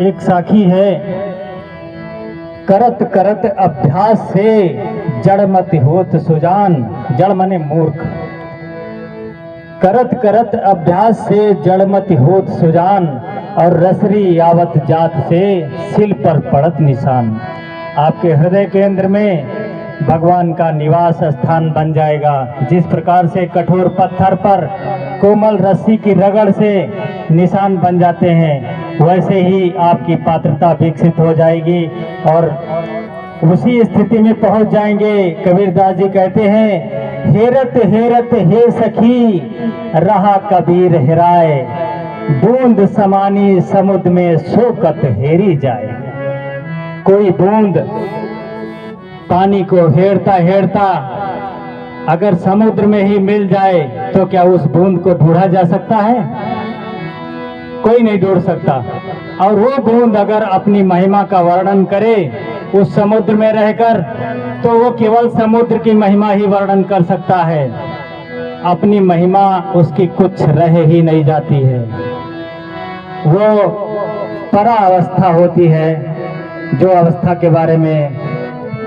एक साखी है, करत करत अभ्यास से जड़ मत होत सुजान। जड़ मने मूर्ख। करत करत अभ्यास से जड़ मत होत सुजान, और रसरी आवत जात से सिल पर पड़त निशान। आपके हृदय केंद्र में भगवान का निवास स्थान बन जाएगा। जिस प्रकार से कठोर पत्थर पर कोमल रस्सी की रगड़ से निशान बन जाते हैं, वैसे ही आपकी पात्रता विकसित हो जाएगी और उसी स्थिति में पहुंच जाएंगे। कबीरदास जी कहते हैं, हेरत हेरत हे सखी रहा कबीर हेराए, बूंद समानी समुद्र में शोकत हेरी जाए। कोई बूंद पानी को हेरता हेरता अगर समुद्र में ही मिल जाए तो क्या उस बूंद को ढूंढा जा सकता है? कोई नहीं ढूंढ सकता। और वो बूंद अगर अपनी महिमा का वर्णन करे उस समुद्र में रहकर, तो वो केवल समुद्र की महिमा ही वर्णन कर सकता है। अपनी महिमा उसकी कुछ रह ही नहीं जाती है। वो परा अवस्था होती है, जो अवस्था के बारे में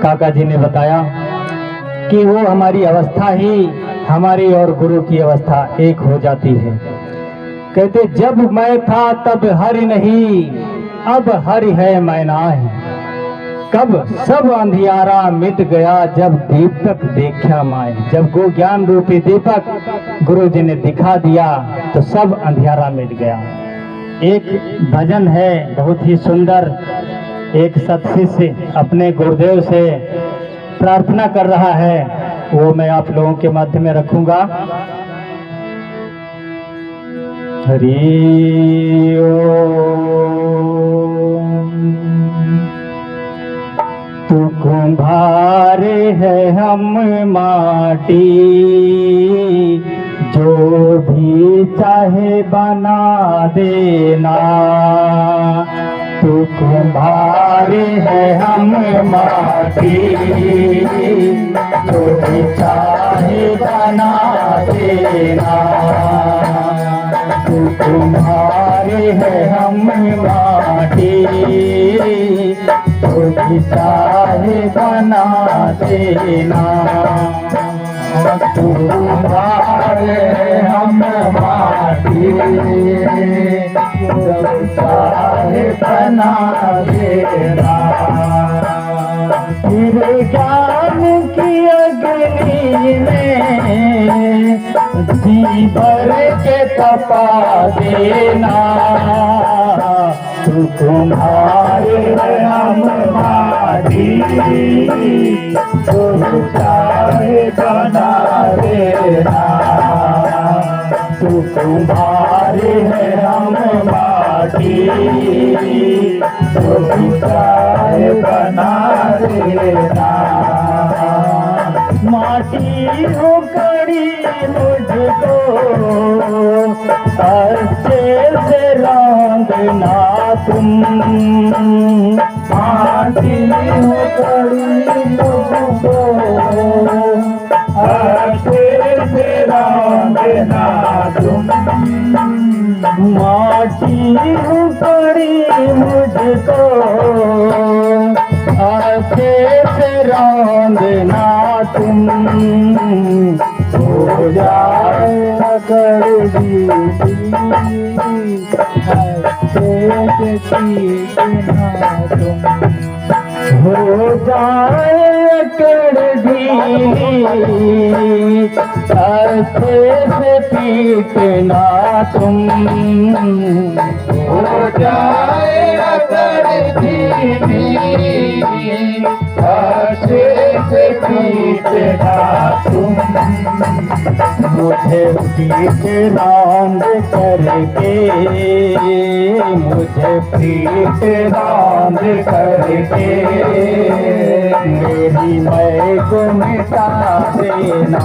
काका जी ने बताया कि वो हमारी अवस्था ही हमारी और गुरु की अवस्था एक हो जाती है। कहते, जब मैं था तब हरि नहीं, अब हरि है मैं नाही। कब सब अंधियारा मिट गया, जब दीपक देखा माए। जब गो ज्ञान रूपी दीपक गुरु जी ने दिखा दिया तो सब अंधियारा मिट गया। एक भजन है बहुत ही सुंदर। एक सत्शिष्य अपने गुरुदेव से प्रार्थना कर रहा है, वो मैं आप लोगों के मध्य में रखूंगा। हरि ओम। तू कुम्हार है हम माटी, जो भी चाहे बना देना। तू कुम्हार है हम माटी, जो भी चाहे बना देना। तू कुम्हार है हम माटी, जो भी चाहे बना देना। तू कुम्हार है हम माटी, जो चाहे बना देना। फिर ज्ञान की अग्नि में जी भर के तपा देना। तू कुम्हार है हम माटी, जो चाहे बना देना। तू कुम्हार है हम माटी, जो चाहे बना देना। माटी हो कड़ी मुझको अच्छे से रंगना तुम। माटी हो कड़ी मुझको अच्छे से रंगना तुम। माटी हो कड़ी मुझको अच्छे से रंगना तुम। हो जाए कर दी तुम। हो जाए कर दी अच्छे से पीटना तुम। हो जाए कर दी अच्छे से पीटना तुम। मुझे पीट रांद करके, मुझे पीट रांद करके मेरी मैं को मिटा देना।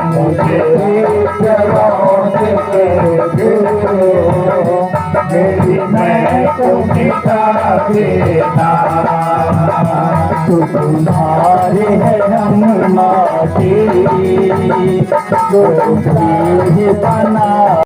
मुझे पीट रांद करके मेरी मैं को मिटा देना। तू कुम्हार है हम माटी, जो भी बना